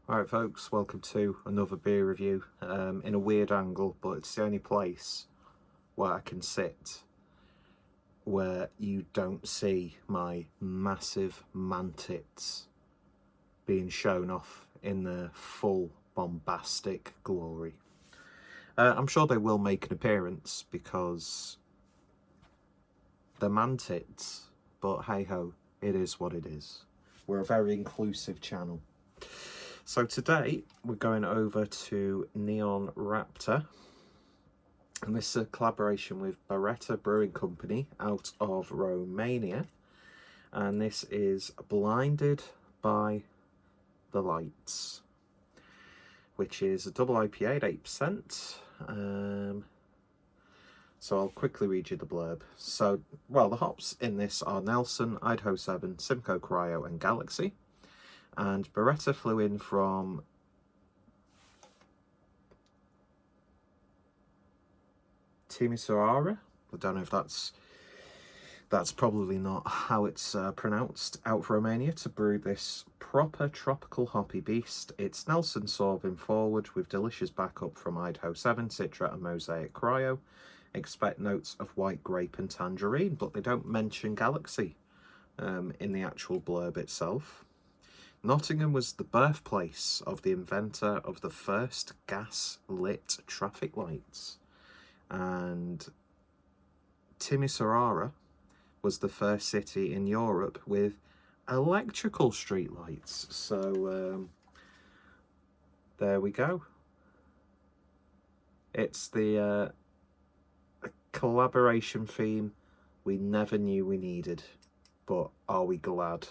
Alright folks, welcome to another beer review in a weird angle, but it's the only place where I can sit where you don't see my massive mantits being shown off in their full bombastic glory. I'm sure they will make an appearance because they're mantits, but hey ho, it is what it is. We're a very inclusive channel. So today we're going over to Neon Raptor, and this is a collaboration with Bereta Brewing Company out of Romania, and this is Blinded by the Lights, which is a double IPA at 8%. So I'll quickly read you the blurb. So, well, the hops in this are Nelson, Idaho 7, Simcoe Cryo and Galaxy. And Bereta flew in from Timisoara. I don't know if that's probably not how it's pronounced, out of Romania, to brew this proper tropical hoppy beast. It's Nelson Sorvin forward with delicious backup from Idaho 7, Citra and Mosaic Cryo. Expect notes of white grape and tangerine, but they don't mention Galaxy in the actual blurb itself. Nottingham was the birthplace of the inventor of the first gas-lit traffic lights, and Timisoara was the first city in Europe with electrical streetlights. So there we go. It's the collaboration theme we never knew we needed, but are we glad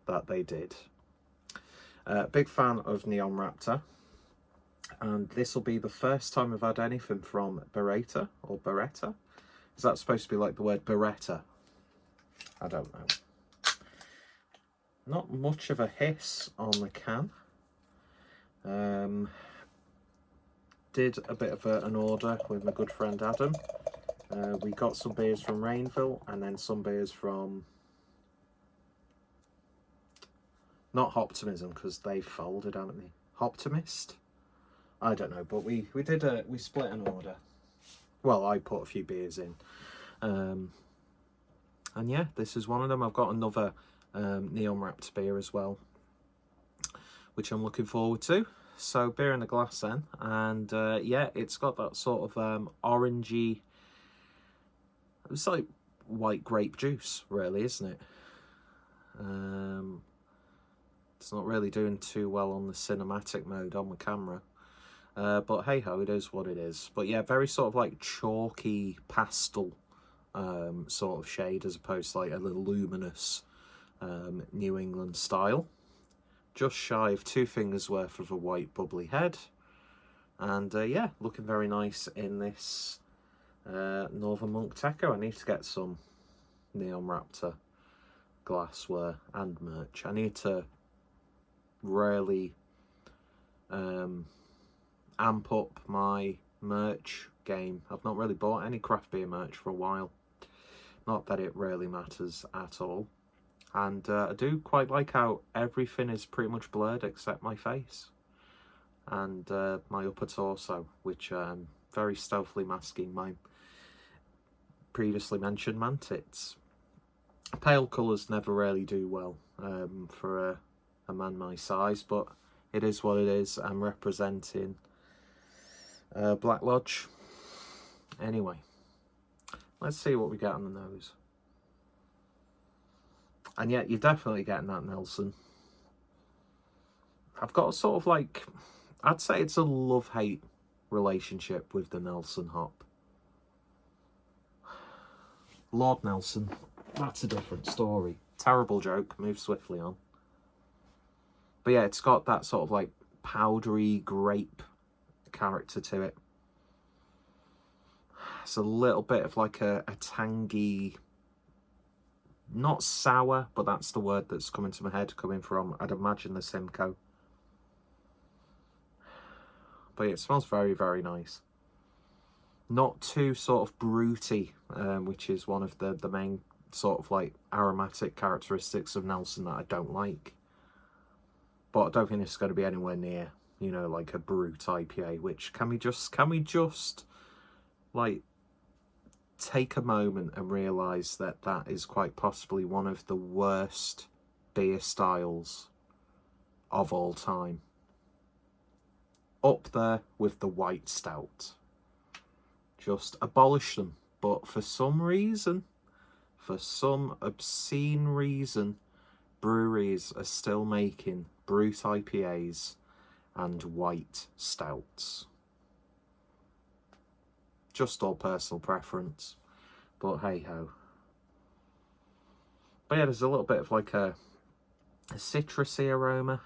that they did? Big fan of Neon Raptor, and this will be the first time I've had anything from Bereta or Bereta. Is that supposed to be like the word Beretta? I don't know. Not much of a hiss on the can. Did a bit of an order with my good friend Adam. We got some beers from Rainville and then some beers from... not Hoptimism, because they folded, haven't they? Hoptimist? I don't know, but we split an order. Well, I put a few beers in. And yeah, this is one of them. I've got another Neon Raptor beer as well, which I'm looking forward to. So, beer in the glass then. And yeah, it's got that sort of orangey... it's like white grape juice, really, isn't it? It's not really doing too well on the cinematic mode on the camera. But hey ho, it is what it is. But yeah, very sort of like chalky pastel sort of shade, as opposed to like a little luminous New England style. Just shy of 2 fingers worth of a white bubbly head. And yeah, looking very nice in this Northern Monk Techo. I need to get some Neon Raptor glassware and merch. I need to really amp up my merch game. I've not really bought any craft beer merch for a while. Not that it really matters at all. And I do quite like how everything is pretty much blurred except my face and my upper torso, which very stealthily masking my previously mentioned mantits. Pale colours never really do well for a man my size, but it is what it is. I'm representing Black Lodge. Anyway, let's see what we get on the nose. And yet, you're definitely getting that Nelson. I've got a sort of like, I'd say it's a love-hate relationship with the Nelson hop. Lord Nelson, that's a different story. Terrible joke, move swiftly on. But yeah, it's got that sort of like powdery grape character to it. It's a little bit of like a tangy, not sour, but that's the word that's coming to my head, coming from, I'd imagine, the Simcoe. But yeah, it smells very, very nice. Not too sort of fruity, which is one of the main sort of like aromatic characteristics of Nelson that I don't like. but I don't think it's going to be anywhere near, you know, like a brute IPA. Which can we just like take a moment and realise that that is quite possibly one of the worst beer styles of all time, up there with the white stout. Just abolish them. But for some reason, for some obscene reason, breweries are still making brute IPAs and white stouts. Just all personal preference, but hey ho. But yeah, there's a little bit of like a citrusy aroma,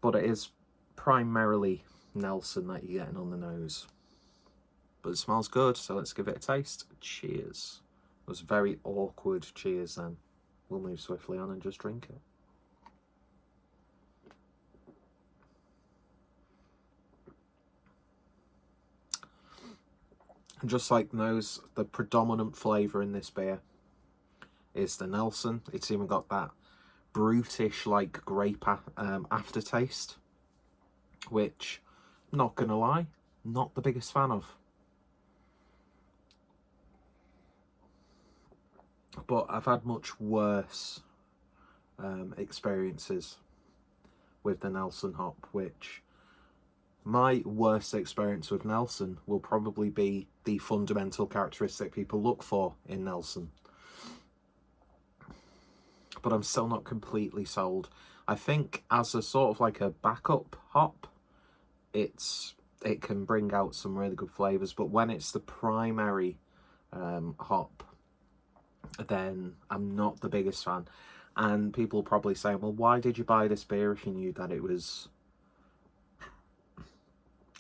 but it is primarily Nelson that you're getting on the nose. But it smells good, so let's give it a taste. Cheers. It was very awkward cheers then. We'll move swiftly on and just drink it. And just like those, the predominant flavour in this beer is the Nelson. It's even got that brutish, like, grape aftertaste, which, not gonna lie, not the biggest fan of. But I've had much worse experiences with the Nelson hop, which my worst experience with Nelson will probably be the fundamental characteristic people look for in Nelson. But I'm still not completely sold. I think as a sort of like a backup hop, it can bring out some really good flavours. But when it's the primary hop, then I'm not the biggest fan. And people probably say, well, why did you buy this beer if you knew that it was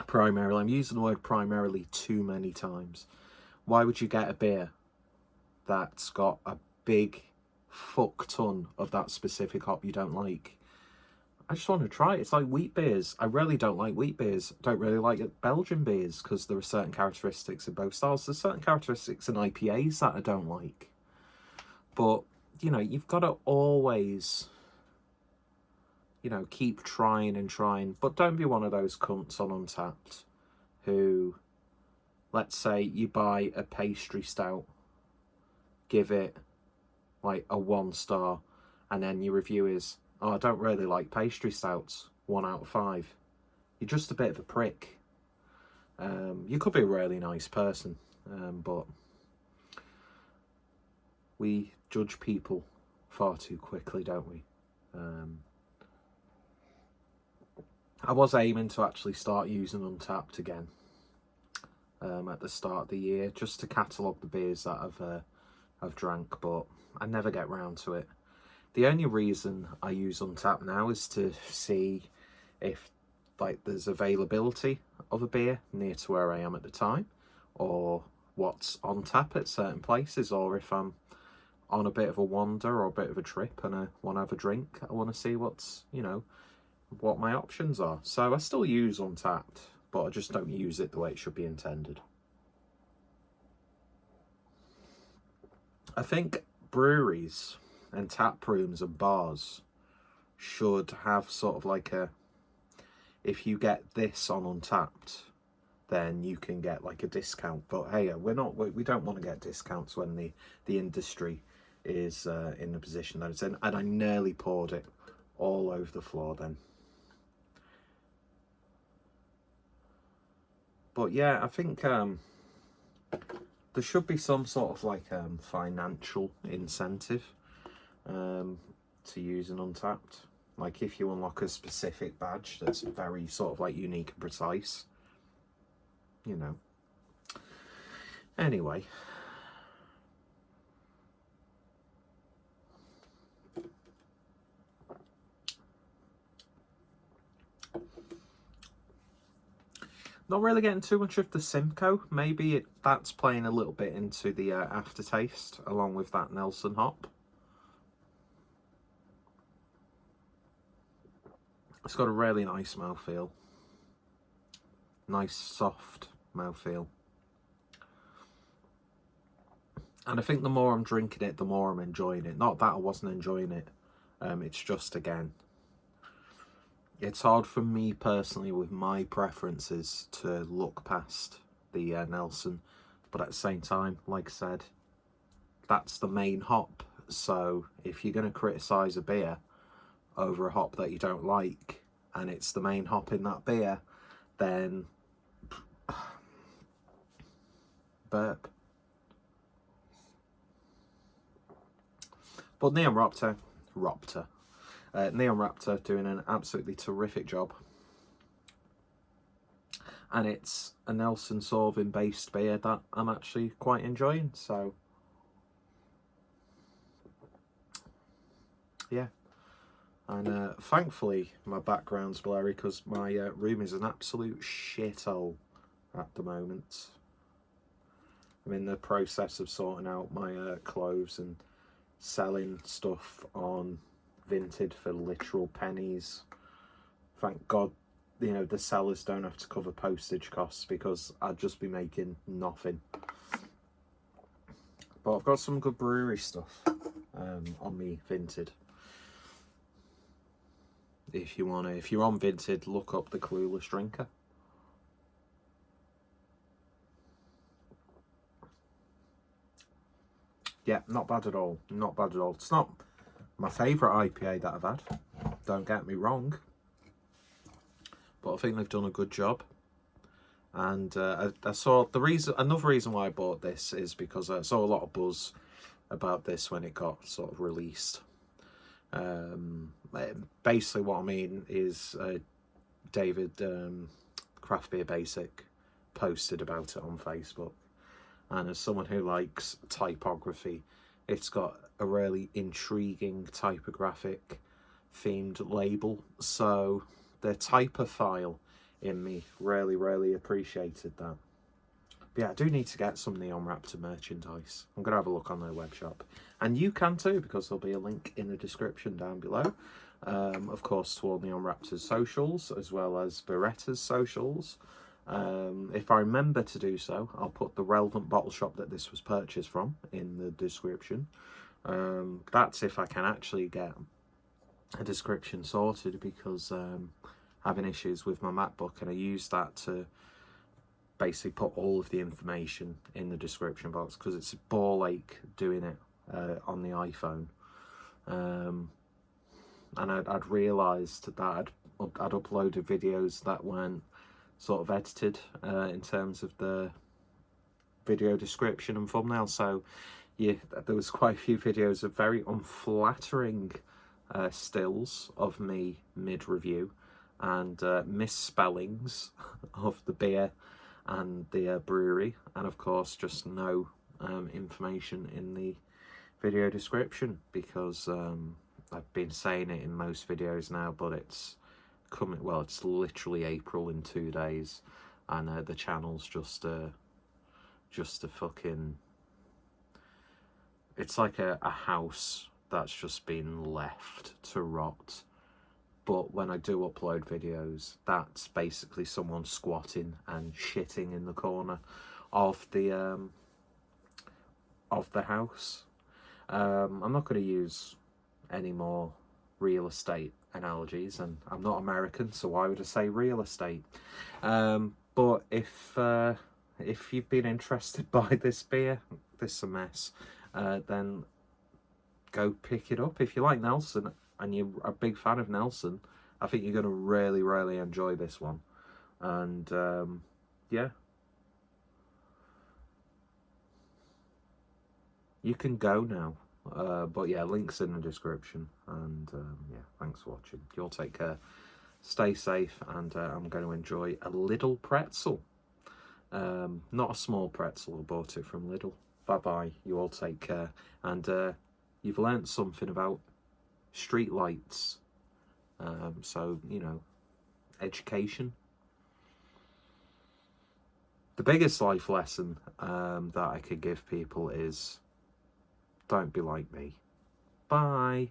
primarily, I'm using the word primarily too many times. Why would you get a beer that's got a big fuck ton of that specific hop you don't like? I just want to try it. It's like wheat beers. I really don't like wheat beers. Don't really like Belgian beers because there are certain characteristics in both styles. There's certain characteristics in IPAs that I don't like. But, you know, you've got to always, you know, keep trying and trying. But don't be one of those cunts on Untapped who, let's say you buy a pastry stout, give it like a 1 star, and then your review is, oh, I don't really like pastry stouts, 1 out of 5. You're just a bit of a prick. You could be a really nice person, but we judge people far too quickly, don't we? I was aiming to actually start using Untapped again at the start of the year, just to catalogue the beers that I've drank, but I never get round to it. The only reason I use Untapped now is to see if like there's availability of a beer near to where I am at the time, or what's on tap at certain places, or if I'm on a bit of a wander or a bit of a trip and I want to have a drink, I want to see what's, you know, what my options are. So I still use Untapped, but I just don't use it the way it should be intended. I think breweries and tap rooms and bars should have sort of like a, if you get this on Untapped, then you can get like a discount. But hey, we don't want to get discounts when the industry is in the position that it's in. And I nearly poured it all over the floor then. But yeah, I think there should be some sort of like financial incentive to use an Untapped. Like if you unlock a specific badge that's very sort of like unique and precise, you know. Anyway. Not really getting too much of the Simcoe. Maybe that's playing a little bit into the aftertaste, along with that Nelson hop. It's got a really nice mouthfeel. Nice, soft mouthfeel. And I think the more I'm drinking it, the more I'm enjoying it. Not that I wasn't enjoying it. It's just, again, it's hard for me personally with my preferences to look past the Nelson, but at the same time, like I said, that's the main hop. So if you're going to criticise a beer over a hop that you don't like, and it's the main hop in that beer, then burp. But Neon Raptor, Neon Raptor doing an absolutely terrific job. And it's a Nelson Sauvin based beer that I'm actually quite enjoying. So, yeah. And thankfully, my background's blurry because my room is an absolute shithole at the moment. I'm in the process of sorting out my clothes and selling stuff on Vinted for literal pennies. Thank God, you know, the sellers don't have to cover postage costs because I'd just be making nothing. But I've got some good brewery stuff on me Vinted. If you're on Vinted, look up the Clueless Drinker. Yeah, not bad at all. Not bad at all. It's not my favourite IPA that I've had. Don't get me wrong. But I think they've done a good job. And I saw another reason why I bought this is because I saw a lot of buzz about this when it got sort of released. Basically what I mean is David Craft Beer Basic posted about it on Facebook, and as someone who likes typography, it's got a really intriguing typographic themed label, so the typophile in me really appreciated that. But yeah, I do need to get some Neon Raptor merchandise. I'm going to have a look on their web shop. And you can too, because there'll be a link in the description down below. Of course, to all Neon Raptor's socials, as well as Bereta's socials. If I remember to do so, I'll put the relevant bottle shop that this was purchased from in the description. That's if I can actually get a description sorted, because having issues with my MacBook, and I use that to basically put all of the information in the description box because it's a ball ache doing it on the iPhone. And I'd realised that I'd uploaded videos that weren't sort of edited in terms of the video description and thumbnail. So yeah, there was quite a few videos of very unflattering stills of me mid-review and misspellings of the beer and the brewery, and of course just no information in the video description, because I've been saying it in most videos now, but it's coming, well, it's literally April in 2 days, and the channel's just a fucking, it's like a house that's just been left to rot. But when I do upload videos, that's basically someone squatting and shitting in the corner of the house. I'm not going to use any more real estate analogies, and I'm not American, so why would I say real estate? But if you've been interested by this beer, this a mess, then go pick it up. If you like Nelson and you're a big fan of Nelson, I think you're going to really enjoy this one. And yeah, you can go now. But yeah, links in the description. And yeah, thanks for watching. You'll take care, stay safe, and I'm going to enjoy a Lidl pretzel. Not a small pretzel, I bought it from Lidl. Bye bye, you all take care. And you've learnt something about street lights. So, you know, education. The biggest life lesson that I could give people is don't be like me. Bye.